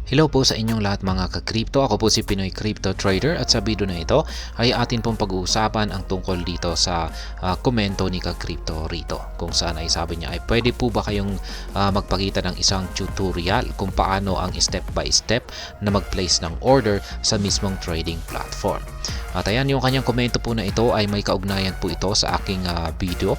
Hello po sa inyong lahat mga ka-crypto. Ako po si Pinoy Crypto Trader at sa video na ito ay atin pong pag-uusapan ang tungkol dito sa komento ni ka-crypto rito. Kung saan ay sabi niya ay pwede po ba kayong magpakita ng isang tutorial kung paano ang step by step na mag-place ng order sa mismong trading platform. At ayan, yung kanyang komento po na ito ay may kaugnayan po ito sa aking video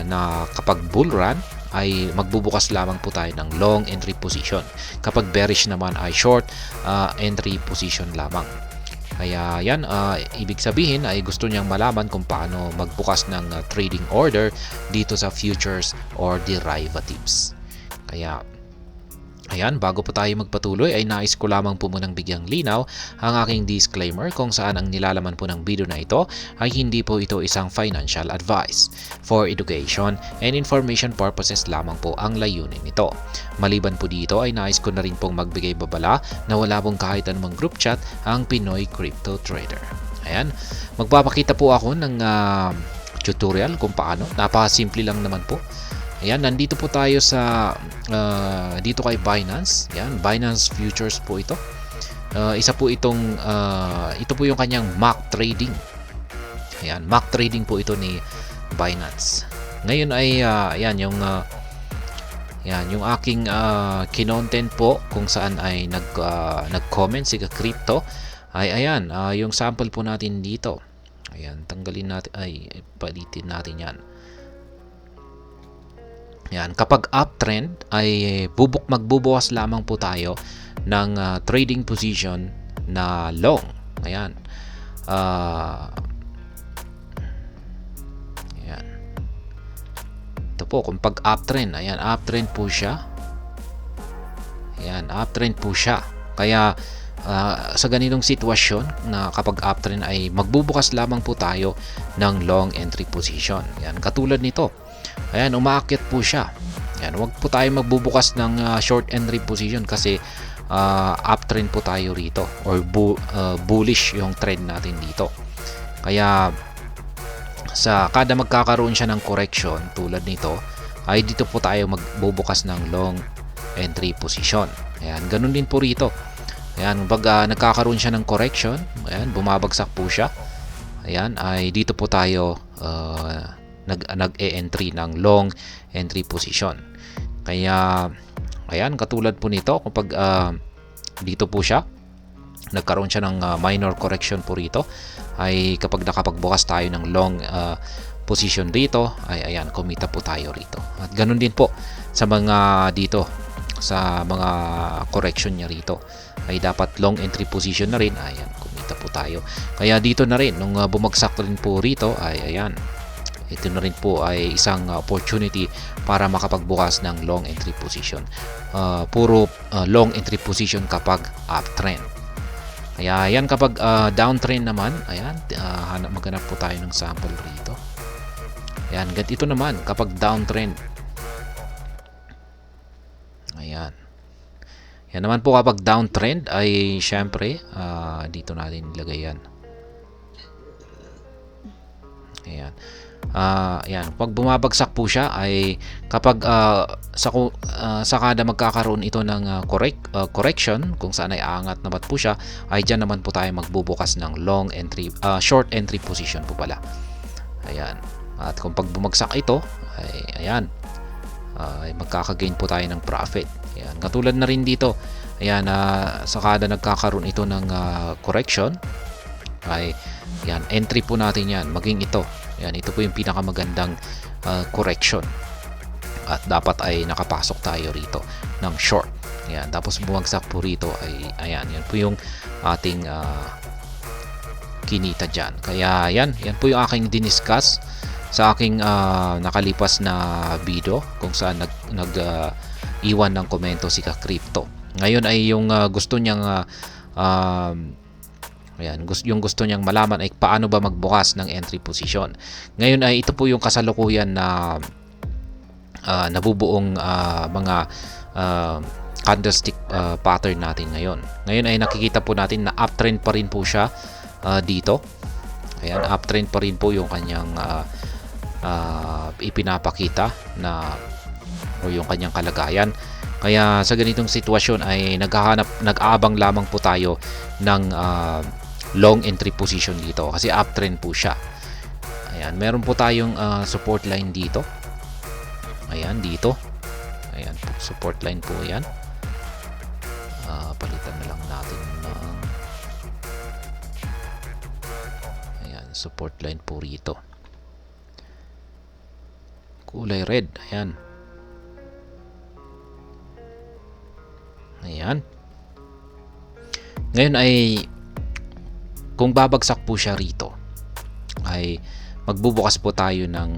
na kapag bull run ay magbubukas lamang po tayo ng long entry position. Kapag bearish naman ay short entry position lamang. Kaya yan, ibig sabihin ay gusto niyang malaman kung paano magbukas ng trading order dito sa futures or derivatives. Kaya ayan, bago po tayo magpatuloy ay nais ko lamang po munang bigyang linaw ang aking disclaimer kung saan ang nilalaman po ng video na ito ay hindi po ito isang financial advice. For education and information purposes lamang po ang layunin nito. Maliban po dito ay nais ko na rin pong magbigay babala na wala pong kahit anumang group chat ang Pinoy Crypto Trader. Ayan, magpapakita po ako ng tutorial kung paano. Napakasimple lang naman po. Ayan, nandito po tayo sa dito kay Binance. Ayan, Binance Futures po ito. Isa po itong ito po yung kanyang mock trading. Ayan, mock trading po ito ni Binance. Ngayon ay ayan yung yung aking kinontent po kung saan ay nag-comment si Crypto ay ayan, yung sample po natin dito. Ayan, tanggalin natin palitin natin 'yan. Yan, kapag uptrend ay magbubukas lamang po tayo ng trading position na long. Ayan. Ayan. Ito po, kung pag uptrend, ayan, uptrend po siya. Ayan, uptrend po siya. Kaya sa ganitong sitwasyon na kapag uptrend ay magbubukas lamang po tayo ng long entry position. Ayan, katulad nito. Ayan, umaakyat po siya. Ayan, wag po tayo magbubukas ng short entry position kasi uptrend po tayo rito or bullish yung trend natin dito. Kaya sa kada magkakaroon siya ng correction tulad nito ay dito po tayo magbubukas ng long entry position. Ayan, ganun din po rito. Ayan, pag nagkakaroon siya ng correction, ayan, bumabagsak po siya. Ayan, ay dito po tayo nag-e-entry ng long entry position. Kaya ayan, katulad po nito kapag dito po siya nagkaroon siya ng minor correction po rito ay kapag nakapagbukas tayo ng long position dito ay ayan, kumita po tayo rito. At ganun din po sa mga dito sa mga correction niya rito ay dapat long entry position na rin. Ayan, kumita po tayo. Kaya dito na rin nung bumagsak rin po rito ay ayan, ito na rin po ay isang opportunity para makapagbukas ng long entry position. Puro long entry position kapag uptrend. Kaya yan, kapag downtrend naman, ayan, maghanap po tayo ng sample rito. Ayan, ito naman kapag downtrend. Ayan. Yan naman po kapag downtrend ay syempre dito natin ilagay yan. Ayan. Yan, pag bumabagsak po siya ay kapag sa kada magkakaroon ito ng correction kung saan ay aangat naman po siya ay dyan naman po tayo magbubukas ng long entry short entry position po pala. Ayan, at kung pag bumagsak ito ay ayan, ay magkakagain po tayo ng profit. Ayan, katulad na rin dito. Ayan, sa kada nagkakaroon ito ng correction ay yan, entry po natin yan, maging ito. Yan, ito po yung pinakamagandang correction. At dapat ay nakapasok tayo rito ng short. Yan, tapos bumagsak po rito ay ayan, yan po yung ating kinita dyan. Kaya yan po yung aking diniscuss sa aking nakalipas na video kung saan iwan ng komento si Crypto. Ngayon ay yung gusto niyang ayan, yung gusto niyang malaman ay paano ba magbukas ng entry position. Ngayon ay ito po yung kasalukuyan na nabubuong mga candlestick pattern natin ngayon. Ngayon ay nakikita po natin na uptrend pa rin po siya dito. Ayan, uptrend pa rin po yung kanyang ipinapakita na o yung kanyang kalagayan. Kaya sa ganitong sitwasyon ay nag-aabang lamang po tayo ng long entry position dito kasi uptrend po siya. Ayan, meron po tayong support line dito. Ayan, dito. Ayan, support line po yan. Palitan na lang natin ng ayan, support line po rito. Kulay red. Ayan. Ayan. Ngayon ay kung babagsak po siya rito ay magbubukas po tayo ng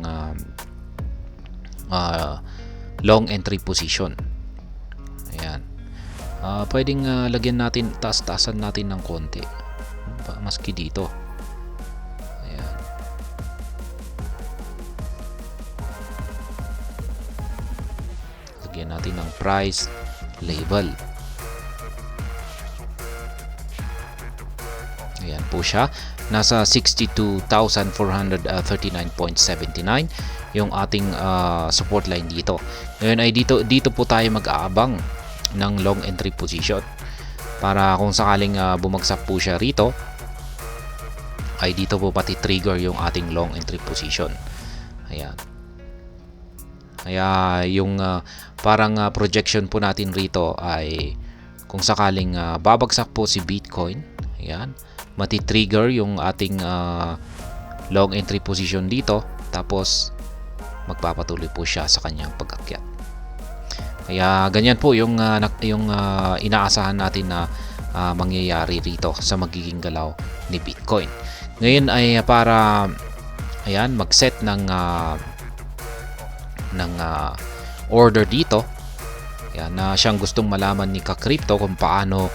long entry position. Ayan. Pwedeng lagyan natin, taas-taasan natin ng konti. Maski dito. Ayan. Lagyan natin ng price label. Ayan po siya. Nasa 62,439.79 yung ating support line dito. Ngayon ay dito po tayo mag-aabang ng long entry position para kung sakaling bumagsak po siya rito ay dito po pati trigger yung ating long entry position. Ayan. Kaya yung parang projection po natin rito ay kung sakaling babagsak po si Bitcoin, ayan, mati-trigger yung ating long entry position dito, tapos magpapatuloy po siya sa kanyang pag-akyat. Kaya ganyan po yung inaasahan natin na mangyayari rito sa magiging galaw ni Bitcoin. Ngayon ay para ayan, mag-set ng order dito. Yan, na siyang gustong malaman ni Ka-Crypto kung paano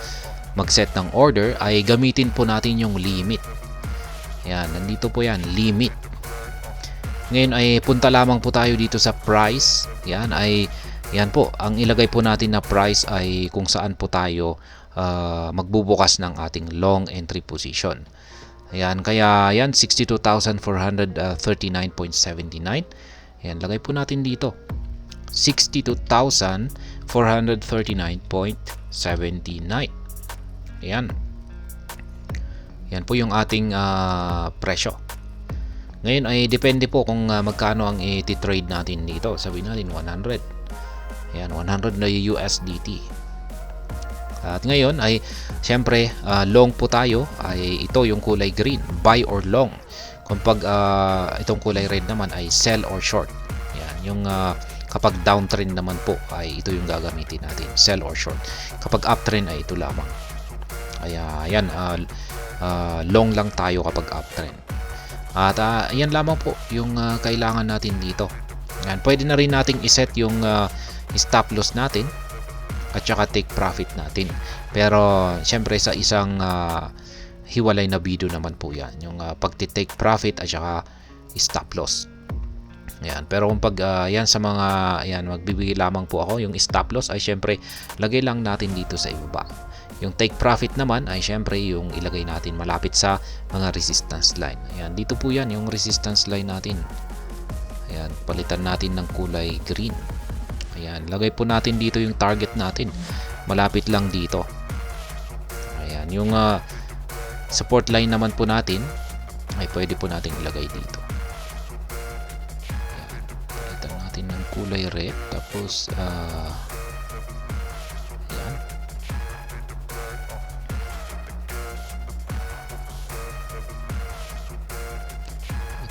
mag-set ng order, ay gamitin po natin yung limit. Yan, nandito po yan, limit. Ngayon ay punta lamang po tayo dito sa price. Yan po, ang ilagay po natin na price ay kung saan po tayo magbubukas ng ating long entry position. Ayan, kaya yan 62,439.79. Ayan, lagay po natin dito 62,439.79. Ayan. Yan po yung ating presyo. Ngayon ay depende po kung magkano ang i-trade natin dito. Sabihin natin 100. Ayan, 100 na USDT. At ngayon ay siyempre long po tayo, ay ito yung kulay green, buy or long. Kung pag itong kulay red naman ay sell or short. Ayan, yung kapag downtrend naman po ay ito yung gagamitin natin, sell or short. Kapag uptrend ay ito lamang. Kaya ayan, long lang tayo kapag uptrend. At yan lamang po yung kailangan natin dito. Ayan, pwede na rin nating iset yung stop loss natin at saka take profit natin. Pero syempre sa isang hiwalay na video naman po yan, yung pagti-take profit at saka stop loss. Ayan, pero kung pag yan sa mga ayan, magbibigay lamang po ako, yung stop loss ay syempre lagay lang natin dito sa ibaba. Yung take profit naman ay syempre yung ilagay natin malapit sa mga resistance line. Ayan, dito po yan yung resistance line natin. Ayan, palitan natin ng kulay green. Ayan, lagay po natin dito yung target natin. Malapit lang dito. Ayan, yung support line naman po natin ay pwede po natin ilagay dito. Ayan, palitan natin ng kulay red. Tapos ayan.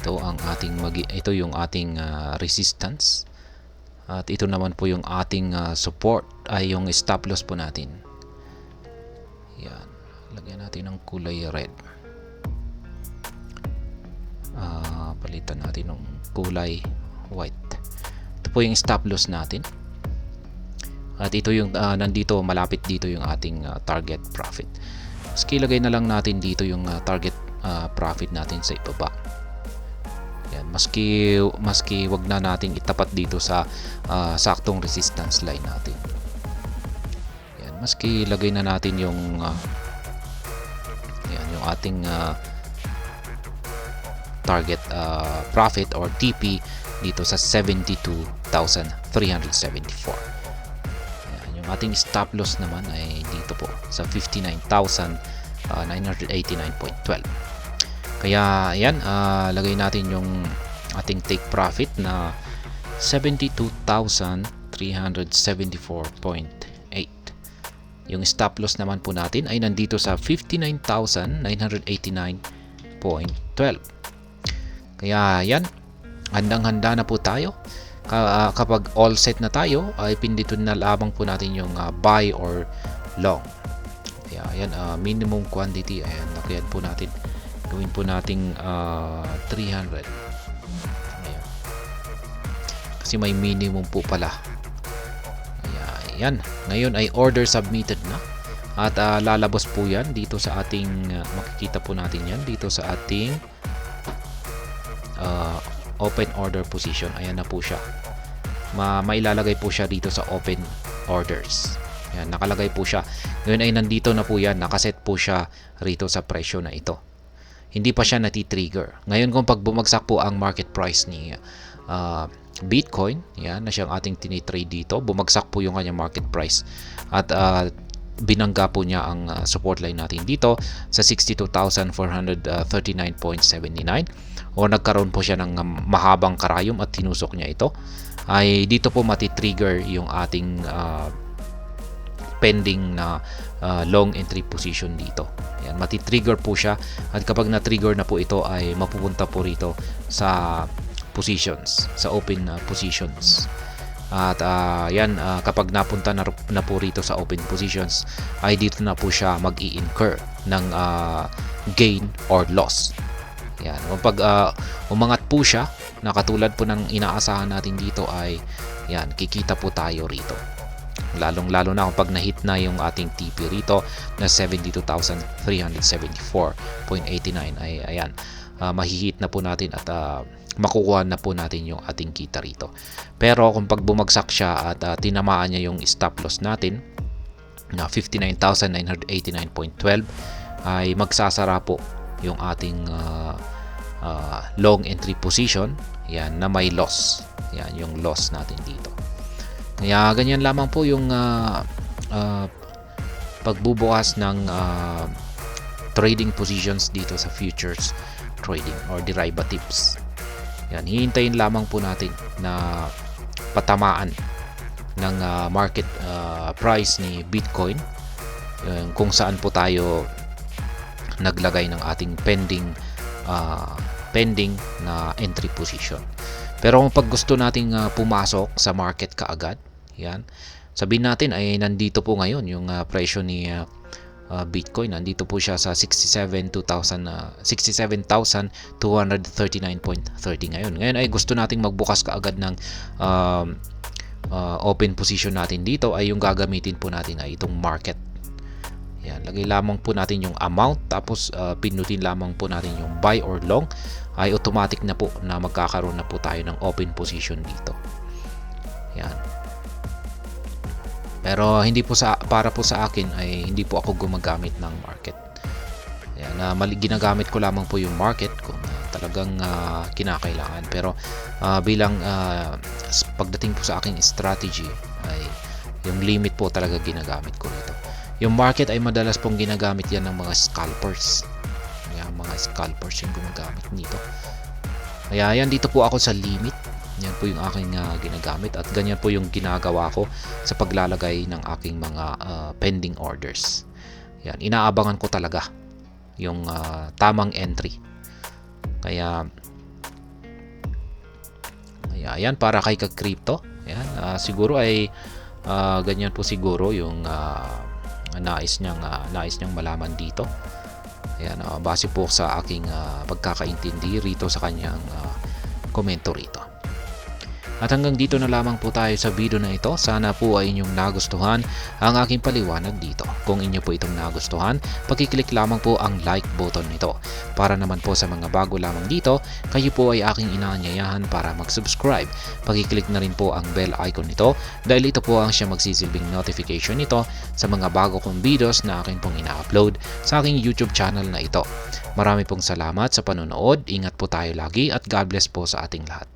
Ito yung ating resistance. At ito naman po yung ating support, ay yung stop loss po natin. Yan, lagyan natin ng kulay red. Palitan natin ng kulay white. Ito po yung stop loss natin. At ito yung nandito, malapit dito yung ating target profit. Maski lagay na lang natin dito yung target profit natin sa ibaba. Yan, maski wag na nating itapat dito sa saktong resistance line natin. Yan, maski lagay na natin yung yan, yung ating target profit or TP dito sa 72,374. Yan, Yung ating stop loss naman ay dito po sa 59,989.12. Kaya ayan, lagay natin yung ating take profit na 72,374.8. Yung stop loss naman po natin ay nandito sa 59,989.12. Kaya yan, handang-handa na po tayo. Kapag all set na tayo, ay pindutin na lamang po natin yung buy or long. Kaya yan, minimum quantity, ayan, lagyan po natin. Gawin po nating 300. Ayan. Kasi may minimum po pala. Ayan, ngayon ay order submitted na. At lalabas po yan dito sa ating, makikita po natin yan dito sa ating open order position. Ayan na po siya. Mailalagay po siya dito sa open orders. Ayan, nakalagay po siya. Ngayon ay nandito na po yan. Nakaset po siya rito sa presyo na ito. Hindi pa siya nati-trigger. Ngayon kung pag bumagsak po ang market price ni Bitcoin, yan na siyang ating tinitrade dito. Bumagsak po yung kanyang market price. At binangga po niya ang support line natin dito sa 62,439.79 o nagkaroon po siya ng mahabang karayom at tinusok niya ito, ay dito po mati-trigger yung ating pending na long entry position dito. Yan, mati-trigger po siya at kapag na-trigger na po ito ay mapupunta po rito sa positions, sa open positions. At yan, kapag napunta na po rito sa open positions ay dito na po siya mag-i-incur ng gain or loss. Yan, kapag umangat po siya na katulad po ng inaasahan natin dito ay yan, kikita po tayo rito. Lalong-lalo na kapag na-hit na yung ating TP rito na 72,374.89 ay ayan, mahihit na po natin at makukuha na po natin yung ating kita rito. Pero kung pag bumagsak siya at tinamaan niya yung stop loss natin na 59,989.12 ay magsasara po yung ating long entry position, yan, na may loss. Yan yung loss natin dito. Kaya ganyan lamang po yung pagbubukas ng trading positions dito sa futures trading or derivatives. Yan, hihintayin lamang po natin na patamaan ng market price ni Bitcoin, kung saan po tayo naglagay ng ating pending na entry position. Pero kung pag gusto nating pumasok sa market kaagad, yan, sabihin natin ay nandito po ngayon yung presyo ni Bitcoin, nandito po siya sa 67,239.30 ngayon. Ngayon ay gusto nating magbukas kaagad ng open position natin dito, ay yung gagamitin po natin ay itong market. Yan, lagay lamang po natin yung amount, tapos pinutin lamang po natin yung buy or long, ay automatic na po na magkakaroon na po tayo ng open position dito. Yan. Pero hindi po para po sa akin ay hindi po ako gumagamit ng market. Yan, ginagamit ko lamang po yung market kung talagang kinakailangan. Pero bilang pagdating po sa aking strategy ay yung limit po talaga ginagamit ko rito. Yung market ay madalas pong ginagamit yan ng mga scalpers. Yan, mga scalpers yung gumagamit nito. Kaya yan, dito po ako sa limit. Yan po yung aking ginagamit at ganyan po yung ginagawa ko sa paglalagay ng aking mga pending orders. Yan, inaabangan ko talaga yung tamang entry. Kaya yan, para kay Crypto. Yan, siguro ay ganyan po siguro yung nais niyang malaman dito. Ayan, base po sa aking pagkakaintindi rito sa kanyang komento rito. At hanggang dito na lamang po tayo sa video na ito. Sana po ay inyong nagustuhan ang aking paliwanag dito. Kung inyo po itong nagustuhan, pakiclick lamang po ang like button nito. Para naman po sa mga bago lamang dito, kayo po ay aking inaanyayahan para mag-subscribe. Pakiclick na rin po ang bell icon nito dahil ito po ang siya magsisilbing notification nito sa mga bago kong videos na akin pong ina-upload sa aking YouTube channel na ito. Marami pong salamat sa panonood. Ingat po tayo lagi at God bless po sa ating lahat.